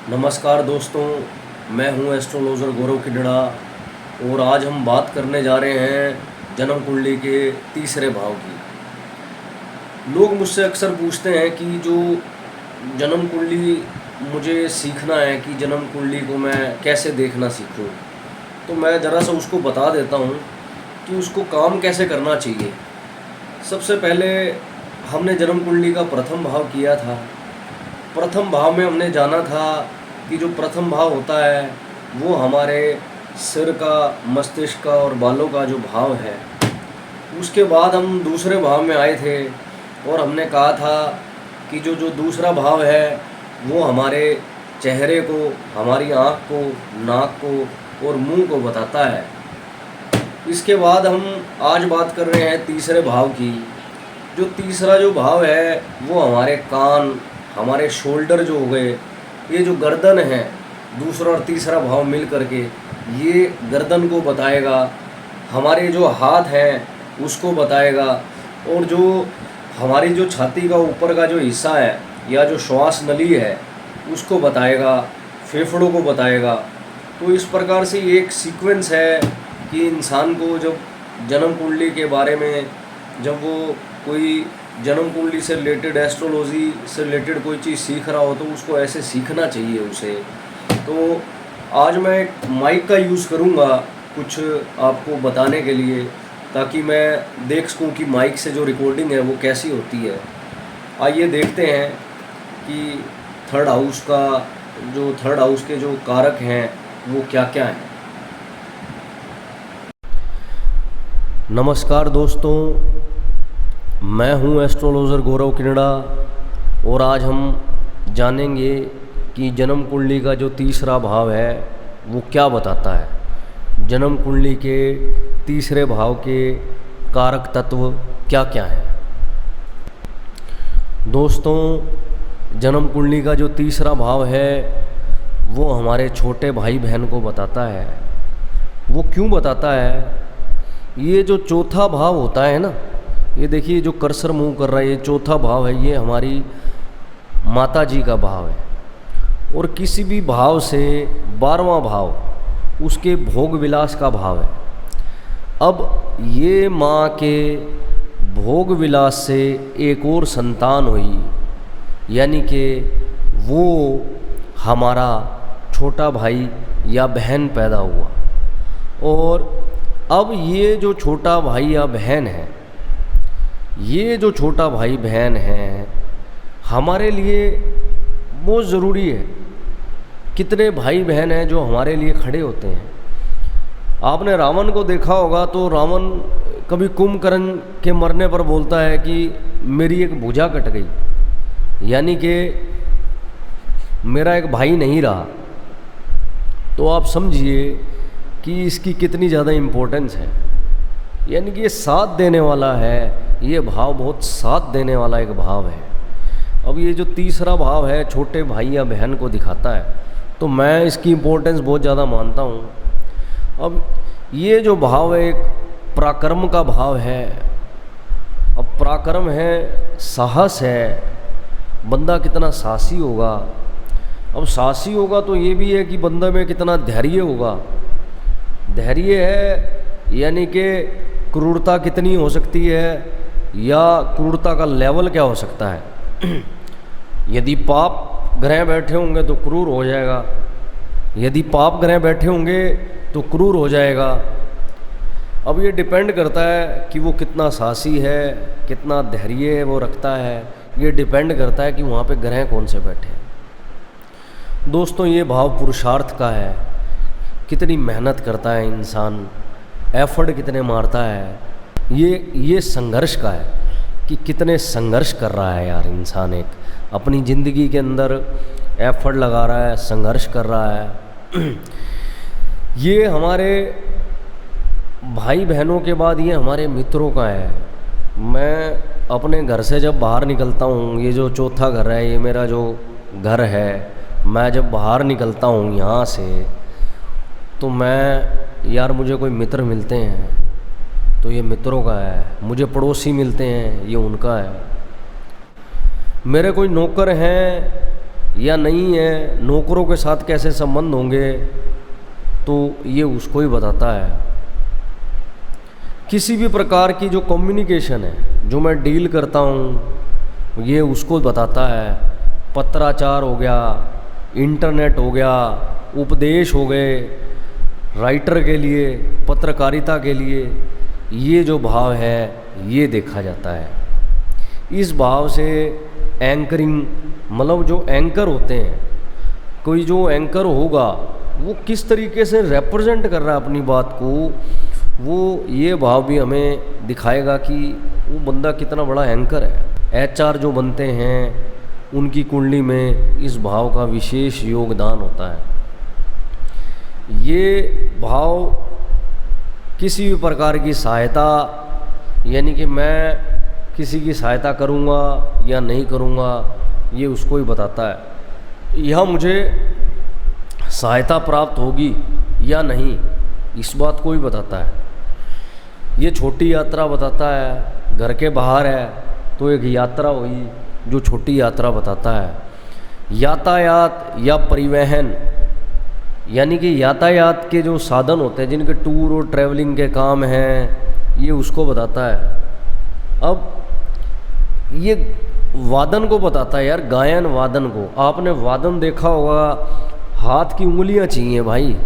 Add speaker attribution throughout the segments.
Speaker 1: नमस्कार दोस्तों, मैं हूं एस्ट्रोलॉजर गौरव किडड़ा और आज हम बात करने जा रहे हैं जन्म कुंडली के तीसरे भाव की। लोग मुझसे अक्सर पूछते हैं कि जो जन्म कुंडली मुझे सीखना है कि जन्म कुंडली को मैं कैसे देखना सीखूं, तो मैं ज़रा सा उसको बता देता हूं कि उसको काम कैसे करना चाहिए। सबसे पहले हमने जन्म कुंडली का प्रथम भाव किया था। प्रथम भाव में हमने जाना था कि जो प्रथम भाव होता है वो हमारे सिर का, मस्तिष्क का और बालों का जो भाव है। उसके बाद हम दूसरे भाव में आए थे और हमने कहा था कि जो जो दूसरा भाव है वो हमारे चेहरे को, हमारी आँख को, नाक को और मुंह को बताता है। इसके बाद हम आज बात कर रहे हैं तीसरे भाव की। जो तीसरा जो भाव है वो हमारे कान, हमारे शोल्डर जो हो गए, ये जो गर्दन है, दूसरा और तीसरा भाव मिल करके ये गर्दन को बताएगा। हमारे जो हाथ हैं उसको बताएगा और जो हमारी जो छाती का ऊपर का जो हिस्सा है या जो श्वास नली है उसको बताएगा, फेफड़ों को बताएगा। तो इस प्रकार से एक सीक्वेंस है कि इंसान को जब जन्म कुंडली के बारे में, जब वो कोई जन्म कुंडली से रिलेटेड, एस्ट्रोलॉजी से रिलेटेड कोई चीज़ सीख रहा हो तो उसको ऐसे सीखना चाहिए उसे। तो आज मैं एक माइक का यूज़ करूँगा कुछ आपको बताने के लिए, ताकि मैं देख सकूँ कि माइक से जो रिकॉर्डिंग है वो कैसी होती है। आइए देखते हैं कि थर्ड हाउस के जो कारक हैं वो क्या क्या हैं। नमस्कार दोस्तों, मैं हूं एस्ट्रोलॉजर गौरव किडड़ा और आज हम जानेंगे कि जन्म कुंडली का जो तीसरा भाव है वो क्या बताता है। जन्म कुंडली के तीसरे भाव के कारक तत्व क्या क्या हैं। दोस्तों, जन्म कुंडली का जो तीसरा भाव है वो हमारे छोटे भाई बहन को बताता है। वो क्यों बताता है? ये जो चौथा भाव होता है ना, ये देखिए जो कर्सर मूव कर रहा है, ये चौथा भाव है, ये हमारी माता जी का भाव है। और किसी भी भाव से 12वां भाव उसके भोग विलास का भाव है। अब ये माँ के भोग विलास से एक और संतान हुई, यानी कि वो हमारा छोटा भाई या बहन पैदा हुआ। और अब ये जो छोटा भाई या बहन है, ये जो छोटा भाई बहन है हमारे लिए बहुत ज़रूरी है। कितने भाई बहन हैं जो हमारे लिए खड़े होते हैं। आपने रावण को देखा होगा, तो रावण कभी कुंभकर्ण के मरने पर बोलता है कि मेरी एक भुजा कट गई, यानी कि मेरा एक भाई नहीं रहा। तो आप समझिए कि इसकी कितनी ज़्यादा इम्पोर्टेंस है। यानी कि ये साथ देने वाला है, ये भाव बहुत साथ देने वाला एक भाव है। अब ये जो तीसरा भाव है छोटे भाई या बहन को दिखाता है, तो मैं इसकी इम्पोर्टेंस बहुत ज़्यादा मानता हूँ। अब ये जो भाव है एक पराक्रम का भाव है। अब पराक्रम है, साहस है, बंदा कितना साहसी होगा। अब साहसी होगा तो ये भी है कि बंदा में कितना धैर्य होगा। धैर्य है यानी कि क्रूरता कितनी हो सकती है या क्रूरता का लेवल क्या हो सकता है। यदि पाप ग्रह बैठे होंगे तो क्रूर हो जाएगा, यदि पाप ग्रह बैठे होंगे तो क्रूर हो जाएगा। अब ये डिपेंड करता है कि वो कितना साहसी है, कितना धैर्य वो रखता है। ये डिपेंड करता है कि वहाँ पे ग्रह कौन से बैठे हैं। दोस्तों, ये भाव पुरुषार्थ का है। कितनी मेहनत करता है इंसान, एफर्ट कितने मारता है। ये संघर्ष का है कि कितने संघर्ष कर रहा है यार इंसान, एक अपनी ज़िंदगी के अंदर एफर्ट लगा रहा है, संघर्ष कर रहा है। ये हमारे भाई बहनों के बाद ये हमारे मित्रों का है। मैं अपने घर से जब बाहर निकलता हूँ, ये जो चौथा घर है, ये मेरा जो घर है, मैं जब बाहर निकलता हूँ यहाँ से, तो मुझे कोई मित्र मिलते हैं तो ये मित्रों का है, मुझे पड़ोसी मिलते हैं ये उनका है, मेरे कोई नौकर हैं या नहीं है, नौकरों के साथ कैसे संबंध होंगे, तो ये उसको ही बताता है। किसी भी प्रकार की जो कम्युनिकेशन है, जो मैं डील करता हूँ, ये उसको बताता है। पत्राचार हो गया, इंटरनेट हो गया, उपदेश हो गए, राइटर के लिए, पत्रकारिता के लिए, ये जो भाव है ये देखा जाता है। इस भाव से एंकरिंग, मतलब जो एंकर होते हैं, कोई जो एंकर होगा वो किस तरीके से रिप्रेजेंट कर रहा है अपनी बात को, वो ये भाव भी हमें दिखाएगा कि वो बंदा कितना बड़ा एंकर है। एचआर जो बनते हैं उनकी कुंडली में इस भाव का विशेष योगदान होता है। ये भाव किसी भी प्रकार की सहायता, यानी कि मैं किसी की सहायता करूँगा या नहीं करूँगा, ये उसको ही बताता है। यह मुझे सहायता प्राप्त होगी या नहीं, इस बात को ही बताता है। ये छोटी यात्रा बताता है, घर के बाहर है तो एक यात्रा हुई जो छोटी यात्रा बताता है। यातायात या परिवहन, यानी कि यातायात के जो साधन होते हैं, जिनके टूर और ट्रैवलिंग के काम हैं, ये उसको बताता है। अब ये वादन को बताता है यार, गायन वादन को। आपने वादन देखा होगा, हाथ की उंगलियां चाहिए भाई।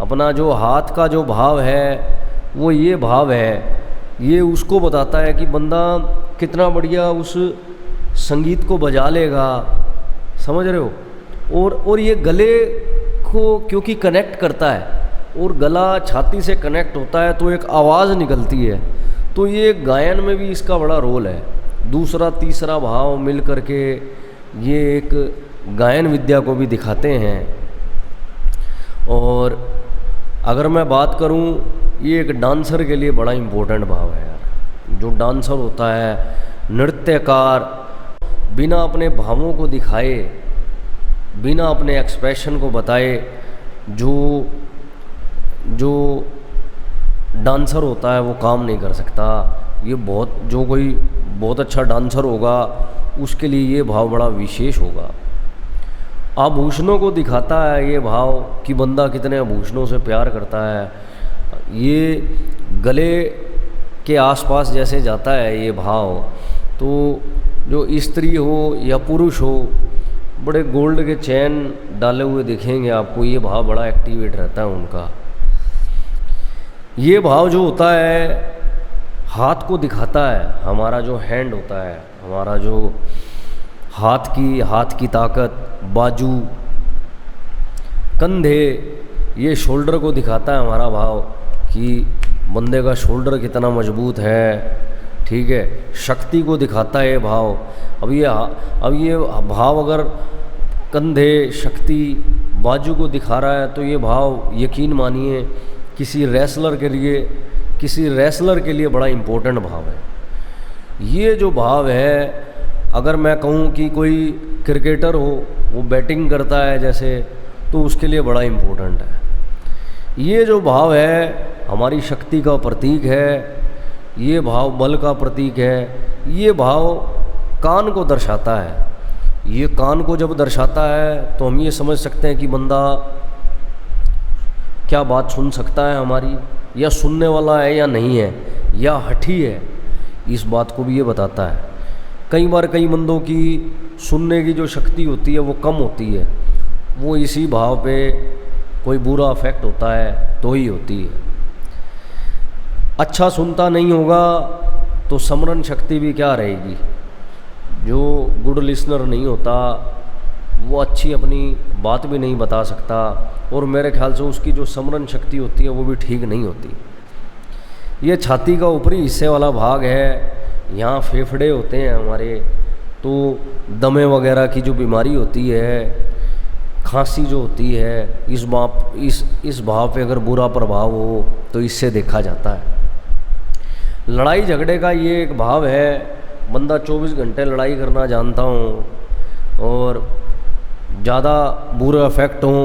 Speaker 1: अपना जो हाथ का जो भाव है वो ये भाव है, ये उसको बताता है कि बंदा कितना बढ़िया उस संगीत को बजा लेगा, समझ रहे हो। और ये गले को क्योंकि कनेक्ट करता है, और गला छाती से कनेक्ट होता है तो एक आवाज़ निकलती है, तो ये गायन में भी इसका बड़ा रोल है। दूसरा तीसरा भाव मिल करके ये एक गायन विद्या को भी दिखाते हैं। और अगर मैं बात करूं, ये एक डांसर के लिए बड़ा इम्पोर्टेंट भाव है यार। जो डांसर होता है, नृत्यकार, बिना अपने भावों को दिखाए, बिना अपने एक्सप्रेशन को बताए, जो डांसर होता है वो काम नहीं कर सकता। ये जो कोई बहुत अच्छा डांसर होगा उसके लिए ये भाव बड़ा विशेष होगा। आभूषणों को दिखाता है ये भाव कि बंदा कितने आभूषणों से प्यार करता है। ये गले के आसपास जैसे जाता है ये भाव, तो जो स्त्री हो या पुरुष हो, बड़े गोल्ड के चैन डाले हुए दिखेंगे आपको। ये भाव बड़ा एक्टिवेट रहता है उनका। ये भाव जो होता है हाथ को दिखाता है। हमारा जो हैंड होता है, हमारा जो हाथ की ताकत, बाजू, कंधे, ये शोल्डर को दिखाता है हमारा भाव कि बंदे का शोल्डर कितना मजबूत है, ठीक है। शक्ति को दिखाता है ये भाव। अब ये भाव अगर कंधे, शक्ति, बाजू को दिखा रहा है तो ये भाव यकीन मानिए किसी रेसलर के लिए बड़ा इम्पोर्टेंट भाव है। ये जो भाव है, अगर मैं कहूँ कि कोई क्रिकेटर हो, वो बैटिंग करता है जैसे, तो उसके लिए बड़ा इम्पोर्टेंट है। ये जो भाव है हमारी शक्ति का प्रतीक है, ये भाव बल का प्रतीक है। ये भाव कान को दर्शाता है। ये कान को जब दर्शाता है तो हम ये समझ सकते हैं कि बंदा क्या बात सुन सकता है हमारी, या सुनने वाला है या नहीं है, या हठी है, इस बात को भी ये बताता है। कई बार कई बंदों की सुनने की जो शक्ति होती है वो कम होती है, वो इसी भाव पे कोई बुरा इफेक्ट होता है तो ही होती है। अच्छा सुनता नहीं होगा तो स्मरण शक्ति भी क्या रहेगी। जो गुड लिसनर नहीं होता वो अच्छी अपनी बात भी नहीं बता सकता, और मेरे ख्याल से उसकी जो स्मरण शक्ति होती है वो भी ठीक नहीं होती। ये छाती का ऊपरी हिस्से वाला भाग है, यहाँ फेफड़े होते हैं हमारे, तो दमे वगैरह की जो बीमारी होती है, खांसी जो होती है, इस भाव पे अगर बुरा प्रभाव हो तो इससे देखा जाता है। लड़ाई झगड़े का ये एक भाव है। बंदा 24 घंटे लड़ाई करना जानता हूँ और ज़्यादा बुरा इफेक्ट हो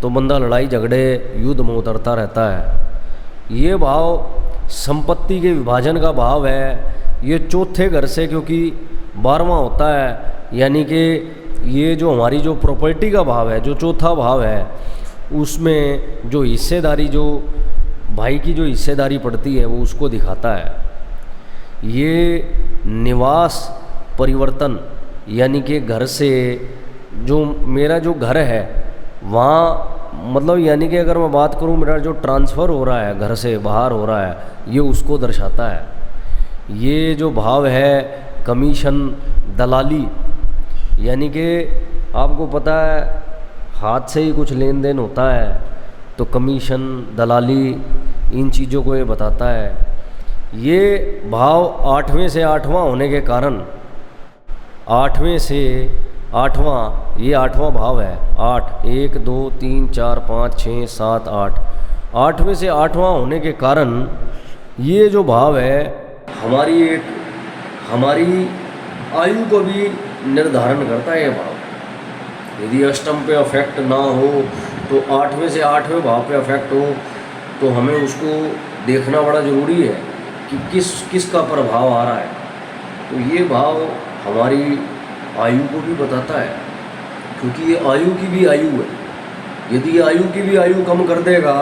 Speaker 1: तो बंदा लड़ाई झगड़े युद्ध में उतरता रहता है। ये भाव संपत्ति के विभाजन का भाव है। ये चौथे घर से क्योंकि 12वां होता है, यानी कि ये जो हमारी जो प्रॉपर्टी का भाव है, जो चौथा भाव है, उसमें जो हिस्सेदारी, जो भाई की जो हिस्सेदारी पड़ती है वो उसको दिखाता है। ये निवास परिवर्तन, यानी कि घर से जो मेरा जो घर है वहाँ, मतलब यानी कि अगर मैं बात करूँ मेरा जो ट्रांसफ़र हो रहा है घर से बाहर हो रहा है, ये उसको दर्शाता है। ये जो भाव है कमीशन, दलाली, यानी कि आपको पता है हाथ से ही कुछ लेन देन होता है, तो कमीशन, दलाली, इन चीज़ों को ये बताता है। ये भाव 8वें से 8वां होने के कारण, 8वें से 8वां, ये 8वां भाव है। 8, 1 2 3 4 5 6 7 8, 8वें से 8वां होने के कारण ये जो भाव है हमारी आयु को भी निर्धारण करता है। ये भाव यदि अष्टम पे अफेक्ट ना हो तो 8वें से 8वें भाव पे अफेक्ट हो, तो हमें उसको देखना बड़ा ज़रूरी है कि किसका प्रभाव आ रहा है। तो ये भाव हमारी आयु को भी बताता है, क्योंकि ये आयु की भी आयु है। यदि आयु की भी आयु कम कर देगा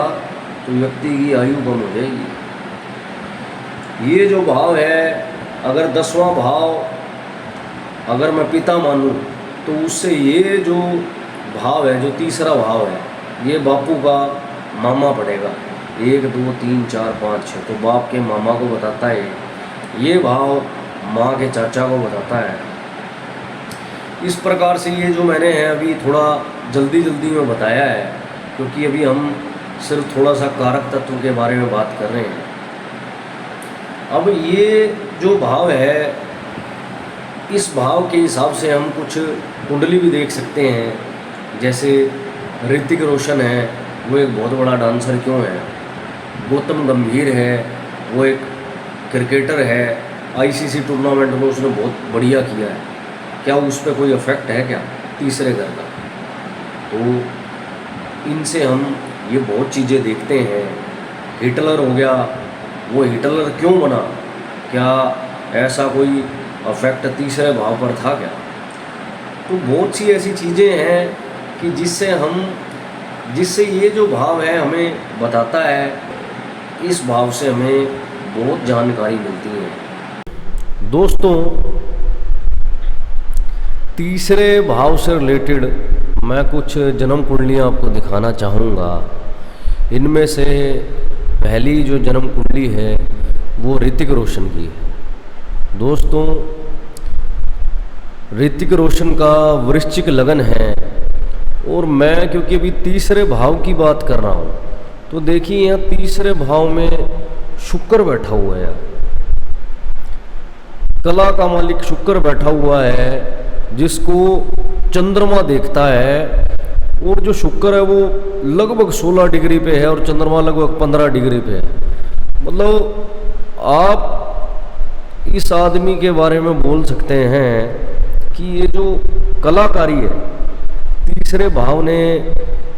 Speaker 1: तो व्यक्ति की आयु कम हो जाएगी। ये जो भाव है, अगर 10वां भाव अगर मैं पिता मानूं तो उससे ये जो भाव है, जो तीसरा भाव है, ये बापू का मामा पड़ेगा। 1 2 3 4 5 6, तो बाप के मामा को बताता है। ये भाव माँ के चाचा को बताता है। इस प्रकार से ये जो मैंने है अभी थोड़ा जल्दी में बताया है, क्योंकि अभी हम सिर्फ थोड़ा सा कारक तत्व के बारे में बात कर रहे हैं। अब ये जो भाव है, इस भाव के हिसाब से हम कुछ कुंडली भी देख सकते हैं। जैसे ऋतिक रोशन है, वो एक बहुत बड़ा डांसर क्यों है। गौतम गंभीर है, वो एक क्रिकेटर है, आईसीसी टूर्नामेंट में उसने बहुत बढ़िया किया है। क्या उस पर कोई इफेक्ट है क्या तीसरे घर का? तो इनसे हम ये बहुत चीज़ें देखते हैं। हिटलर हो गया, वो हिटलर क्यों बना? क्या ऐसा कोई अफेक्ट तीसरे भाव पर था क्या? तो बहुत सी ऐसी चीज़ें हैं कि जिससे ये जो भाव है हमें बताता है। इस भाव से हमें बहुत जानकारी मिलती है। दोस्तों, तीसरे भाव से रिलेटेड मैं कुछ जन्म कुंडलियाँ आपको दिखाना चाहूँगा। इनमें से पहली जो जन्म कुंडली है वो ऋतिक रोशन की है। दोस्तों, ऋतिक रोशन का वृश्चिक लगन है, और मैं क्योंकि अभी तीसरे भाव की बात कर रहा हूँ, तो देखिए यहाँ तीसरे भाव में शुक्र बैठा हुआ है। कला का मालिक शुक्र बैठा हुआ है, जिसको चंद्रमा देखता है। और जो शुक्र है वो लगभग 16 डिग्री पे है और चंद्रमा लगभग 15 डिग्री पे है। मतलब आप इस आदमी के बारे में बोल सकते हैं कि ये जो कलाकारी है, तीसरे भाव ने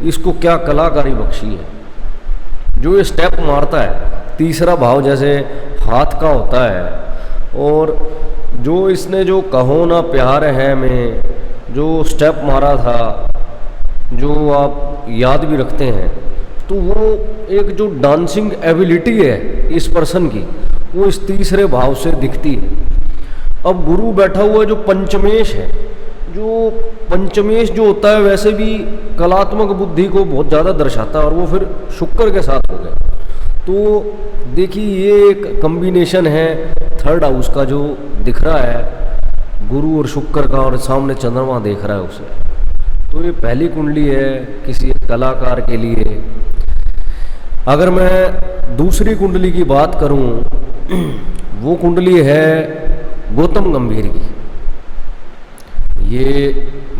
Speaker 1: इसको क्या कलाकारी बख्शी है। जो ये स्टेप मारता है, तीसरा भाव जैसे हाथ का होता है, और जो इसने जो कहो ना प्यार है में जो स्टेप मारा था, जो आप याद भी रखते हैं, तो वो एक जो डांसिंग एबिलिटी है इस पर्सन की, वो इस तीसरे भाव से दिखती है। अब गुरु बैठा हुआ जो पंचमेश है, जो पंचमेश जो होता है वैसे भी कलात्मक बुद्धि को बहुत ज़्यादा दर्शाता है, और वो फिर शुक्र के साथ हो गया। तो देखिए ये एक कॉम्बिनेशन है थर्ड हाउस का जो दिख रहा है, गुरु और शुक्र का, और सामने चंद्रमा देख रहा है उसे। तो ये पहली कुंडली है किसी कलाकार के लिए। अगर मैं दूसरी कुंडली की बात करूं, वो कुंडली है गौतम गंभीर की। ये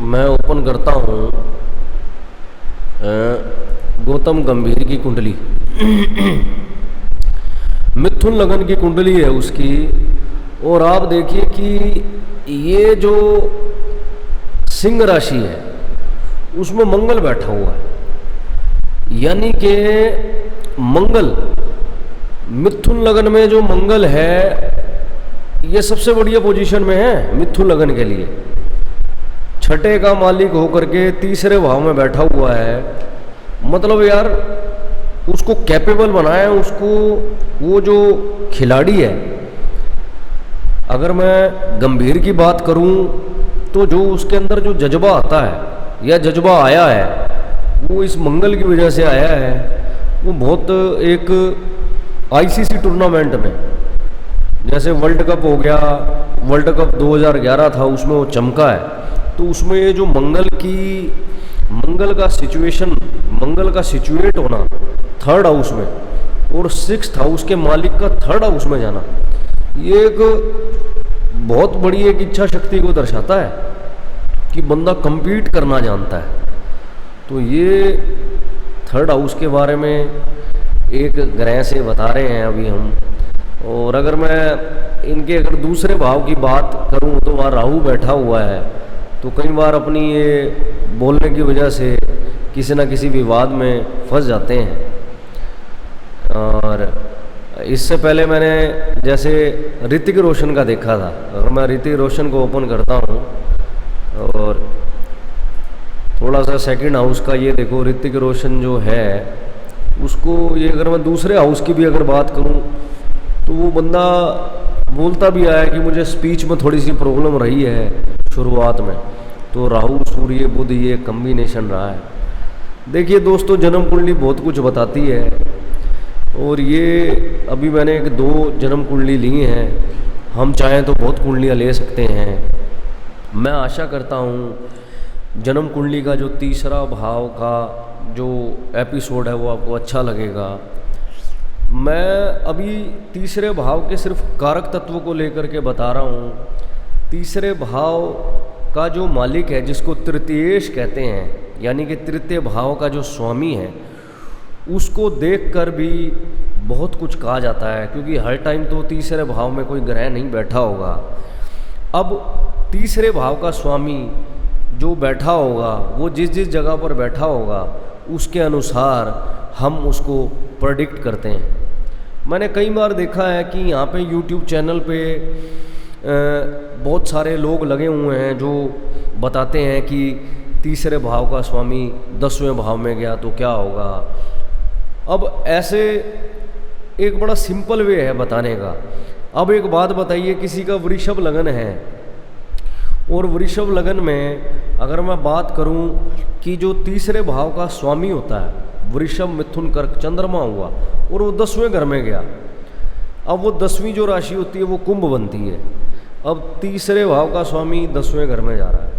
Speaker 1: मैं ओपन करता हूं, गौतम गंभीर की कुंडली मिथुन लगन की कुंडली है उसकी। और आप देखिए कि ये जो सिंह राशि है उसमें मंगल बैठा हुआ है, यानी कि मंगल, मिथुन लगन में जो मंगल है ये सबसे बढ़िया पोजीशन में है मिथुन लगन के लिए। छठे का मालिक होकर के तीसरे भाव में बैठा हुआ है। मतलब यार उसको कैपेबल बनाया, उसको वो जो खिलाड़ी है, अगर मैं गंभीर की बात करूं तो जो उसके अंदर जो जज्बा आता है या जज्बा आया है वो इस मंगल की वजह से आया है। वो बहुत एक आईसीसी टूर्नामेंट में, जैसे वर्ल्ड कप हो गया, वर्ल्ड कप 2011 था, उसमें वो चमका है। तो उसमें ये जो मंगल का सिचुएट होना थर्ड हाउस में और सिक्स्थ हाउस के मालिक का थर्ड हाउस में जाना, ये एक बहुत बड़ी एक इच्छा शक्ति को दर्शाता है कि बंदा compete करना जानता है। तो ये थर्ड हाउस के बारे में एक ग्रह से बता रहे हैं अभी हम। और अगर मैं इनके अगर दूसरे भाव की बात करूं तो वहाँ राहु बैठा हुआ है। तो कई बार अपनी ये बोलने की वजह से किसी न किसी विवाद में फंस जाते हैं। और इससे पहले मैंने जैसे ऋतिक रोशन का देखा था, अगर मैं ऋतिक रोशन को ओपन करता हूँ और थोड़ा सा सेकंड हाउस का ये देखो, ऋतिक रोशन जो है उसको, ये अगर मैं दूसरे हाउस की भी अगर बात करूँ तो वो बंदा बोलता भी आया कि मुझे स्पीच में थोड़ी सी प्रॉब्लम रही है शुरुआत में। तो राहु सूर्य बुध ये कम्बिनेशन रहा है। देखिए दोस्तों, जन्म कुंडली बहुत कुछ बताती है और ये अभी मैंने 2 जन्म कुंडली ली हैं। हम चाहें तो बहुत कुंडलियाँ ले सकते हैं। मैं आशा करता हूँ जन्म कुंडली का जो तीसरा भाव का जो एपिसोड है वो आपको अच्छा लगेगा। मैं अभी तीसरे भाव के सिर्फ कारक तत्व को लेकर के बता रहा हूँ। तीसरे भाव का जो मालिक है, जिसको तृतीयेश कहते हैं, यानी कि तृतीय भाव का जो स्वामी है, उसको देखकर भी बहुत कुछ कहा जाता है, क्योंकि हर टाइम तो तीसरे भाव में कोई ग्रह नहीं बैठा होगा। अब तीसरे भाव का स्वामी जो बैठा होगा, वो जिस जगह पर बैठा होगा उसके अनुसार हम उसको प्रेडिक्ट करते हैं। मैंने कई बार देखा है कि यहाँ पे YouTube चैनल पे बहुत सारे लोग लगे हुए हैं जो बताते हैं कि तीसरे भाव का स्वामी 10वें भाव में गया तो क्या होगा। अब ऐसे एक बड़ा सिंपल वे है बताने का। अब एक बात बताइए, किसी का वृषभ लगन है और वृषभ लगन में अगर मैं बात करूं कि जो तीसरे भाव का स्वामी होता है, वृषभ मिथुन कर्क चंद्रमा हुआ और वो 10वें घर में गया। अब वो 10वीं जो राशि होती है वो कुंभ बनती है। अब तीसरे भाव का स्वामी 10वें घर में जा रहा है,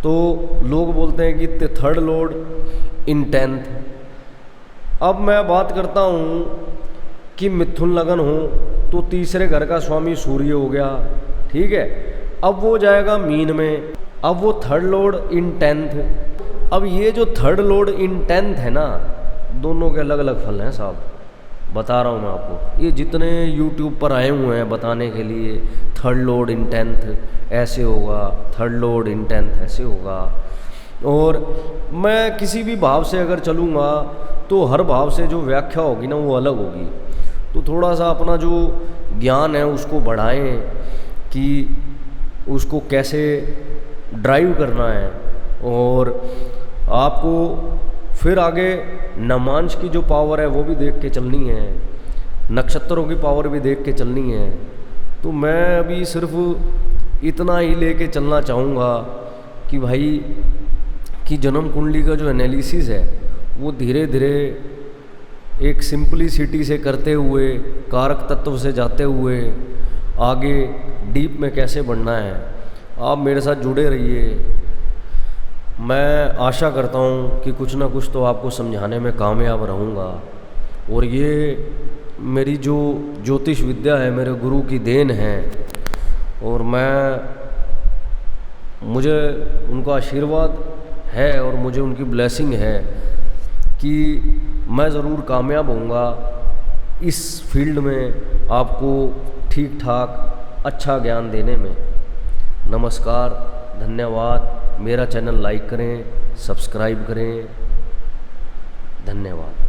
Speaker 1: तो लोग बोलते हैं कि थर्ड लॉर्ड इन 10th। अब मैं बात करता हूँ कि मिथुन लगन हो तो तीसरे घर का स्वामी सूर्य हो गया, ठीक है। अब वो जाएगा मीन में, अब वो थर्ड लॉर्ड इन 10th। अब ये जो थर्ड लॉर्ड इन 10th है ना, दोनों के अलग अलग फल हैं साहब, बता रहा हूँ मैं आपको। ये जितने YouTube पर आए हुए हैं बताने के लिए, थर्ड लॉर्ड इन 10th ऐसे होगा, थर्ड लॉर्ड इन 10th ऐसे होगा। और मैं किसी भी भाव से अगर चलूँगा तो हर भाव से जो व्याख्या होगी ना वो अलग होगी। तो थोड़ा सा अपना जो ज्ञान है उसको बढ़ाएं कि उसको कैसे ड्राइव करना है। और आपको फिर आगे नमांश की जो पावर है वो भी देख के चलनी है, नक्षत्रों की पावर भी देख के चलनी है। तो मैं अभी सिर्फ इतना ही लेके चलना चाहूँगा कि भाई कि जन्म कुंडली का जो एनालिसिस है वो धीरे धीरे एक सिंपलिसिटी से करते हुए, कारक तत्व से जाते हुए आगे डीप में कैसे बढ़ना है, आप मेरे साथ जुड़े रहिए। मैं आशा करता हूँ कि कुछ ना कुछ तो आपको समझाने में कामयाब रहूँगा। और ये मेरी जो ज्योतिष विद्या है मेरे गुरु की देन है, और मुझे उनका आशीर्वाद है और मुझे उनकी ब्लेसिंग है कि मैं ज़रूर कामयाब होऊंगा इस फील्ड में आपको ठीक ठाक अच्छा ज्ञान देने में। नमस्कार, धन्यवाद। मेरा चैनल लाइक करें, सब्सक्राइब करें। धन्यवाद।